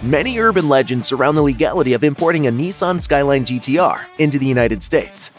Many urban legends surround the legality of importing a Nissan Skyline GT-R into the United States.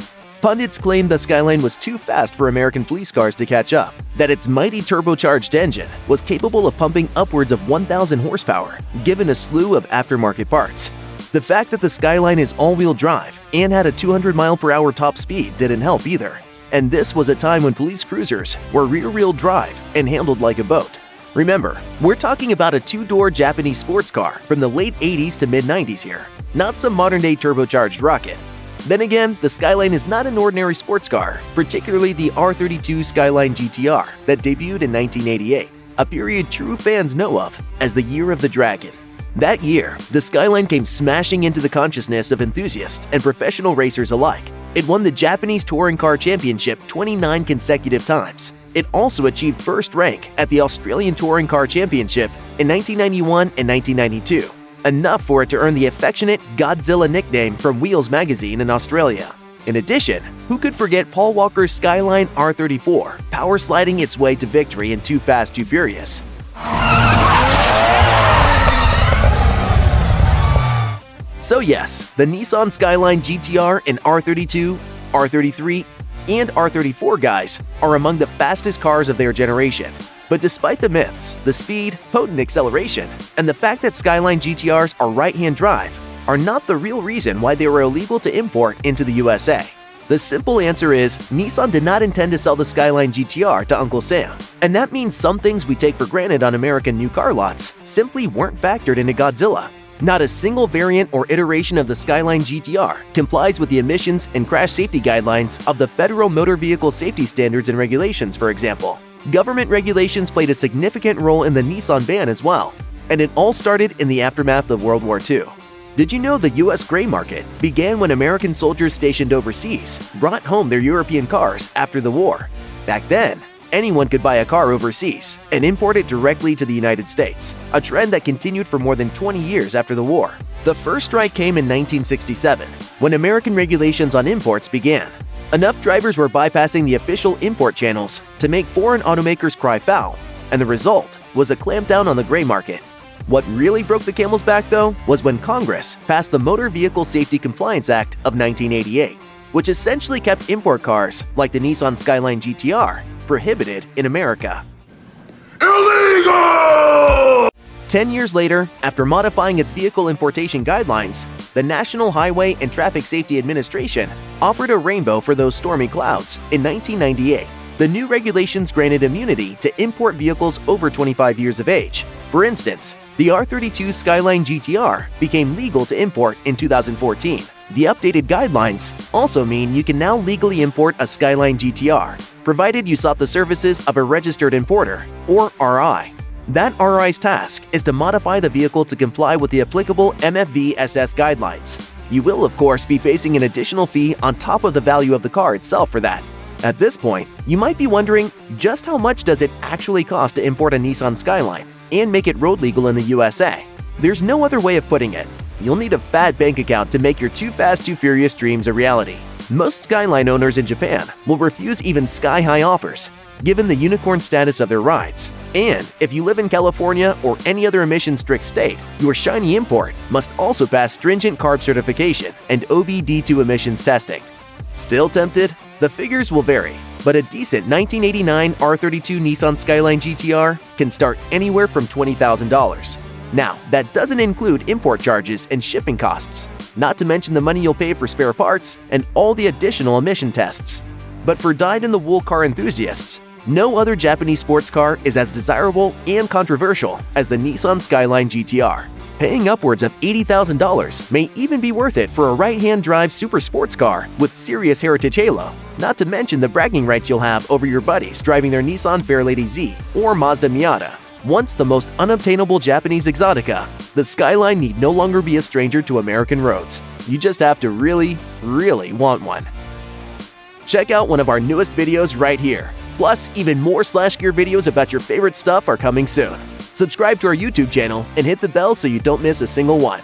Pundits claim the Skyline was too fast for American police cars to catch up, that its mighty turbocharged engine was capable of pumping upwards of 1,000 horsepower, given a slew of aftermarket parts. The fact that the Skyline is all-wheel drive and had a 200-mile-per-hour top speed didn't help either. And this was a time when police cruisers were rear-wheel drive and handled like a boat. Remember, we're talking about a two-door Japanese sports car from the late 80s to mid-90s here, not some modern-day turbocharged rocket. Then again, the Skyline is not an ordinary sports car, particularly the R32 Skyline GT-R that debuted in 1988, a period true fans know of as the Year of the Dragon. That year, the Skyline came smashing into the consciousness of enthusiasts and professional racers alike. It won the Japanese Touring Car Championship 29 consecutive times. It also achieved first rank at the Australian Touring Car Championship in 1991 and 1992. Enough for it to earn the affectionate Godzilla nickname from Wheels magazine in Australia. In addition, who could forget Paul Walker's Skyline R34 power sliding its way to victory in Too Fast, Too Furious? So yes, the Nissan Skyline GT-R and R32, R33, and R34 guys are among the fastest cars of their generation. But despite the myths, the speed, potent acceleration, and the fact that Skyline GT-Rs are right-hand drive are not the real reason why they were illegal to import into the USA. The simple answer is Nissan did not intend to sell the Skyline GT-R to Uncle Sam, and that means some things we take for granted on American new car lots simply weren't factored into Godzilla. Not a single variant or iteration of the Skyline GT-R complies with the emissions and crash safety guidelines of the Federal Motor Vehicle Safety Standards and Regulations, for example. Government regulations played a significant role in the Nissan ban as well, and it all started in the aftermath of World War II. Did you know the U.S. gray market began when American soldiers stationed overseas brought home their European cars after the war? Back then, anyone could buy a car overseas and import it directly to the United States, a trend that continued for more than 20 years after the war. The first strike came in 1967, when American regulations on imports began. Enough drivers were bypassing the official import channels to make foreign automakers cry foul, and the result was a clampdown on the gray market. What really broke the camel's back, though, was when Congress passed the Motor Vehicle Safety Compliance Act of 1988, which essentially kept import cars like the Nissan Skyline GT-R prohibited in America. Illegal! 10 years later, after modifying its vehicle importation guidelines, the National Highway and Traffic Safety Administration offered a rainbow for those stormy clouds in 1998. The new regulations granted immunity to import vehicles over 25 years of age. For instance, the R32 Skyline GT-R became legal to import in 2014. The updated guidelines also mean you can now legally import a Skyline GT-R, provided you sought the services of a registered importer, or RI. That RI's task is to modify the vehicle to comply with the applicable MFV-SS guidelines. You will, of course, be facing an additional fee on top of the value of the car itself for that. At this point, you might be wondering, just how much does it actually cost to import a Nissan Skyline and make it road legal in the USA? There's no other way of putting it. You'll need a fat bank account to make your Too Fast, Too Furious dreams a reality. Most Skyline owners in Japan will refuse even sky-high offers, given the unicorn status of their rides. And if you live in California or any other emission-strict state, your shiny import must also pass stringent CARB certification and OBD2 emissions testing. Still tempted? The figures will vary, but a decent 1989 R32 Nissan Skyline GT-R can start anywhere from $20,000. Now, that doesn't include import charges and shipping costs, not to mention the money you'll pay for spare parts and all the additional emission tests. But for dyed-in-the-wool car enthusiasts, no other Japanese sports car is as desirable and controversial as the Nissan Skyline GT-R. Paying upwards of $80,000 may even be worth it for a right-hand drive super sports car with serious heritage halo, not to mention the bragging rights you'll have over your buddies driving their Nissan Fairlady Z or Mazda Miata. Once the most unobtainable Japanese exotica, the Skyline need no longer be a stranger to American roads. You just have to really, really want one. Check out one of our newest videos right here. Plus, even more SlashGear videos about your favorite stuff are coming soon. Subscribe to our YouTube channel and hit the bell so you don't miss a single one.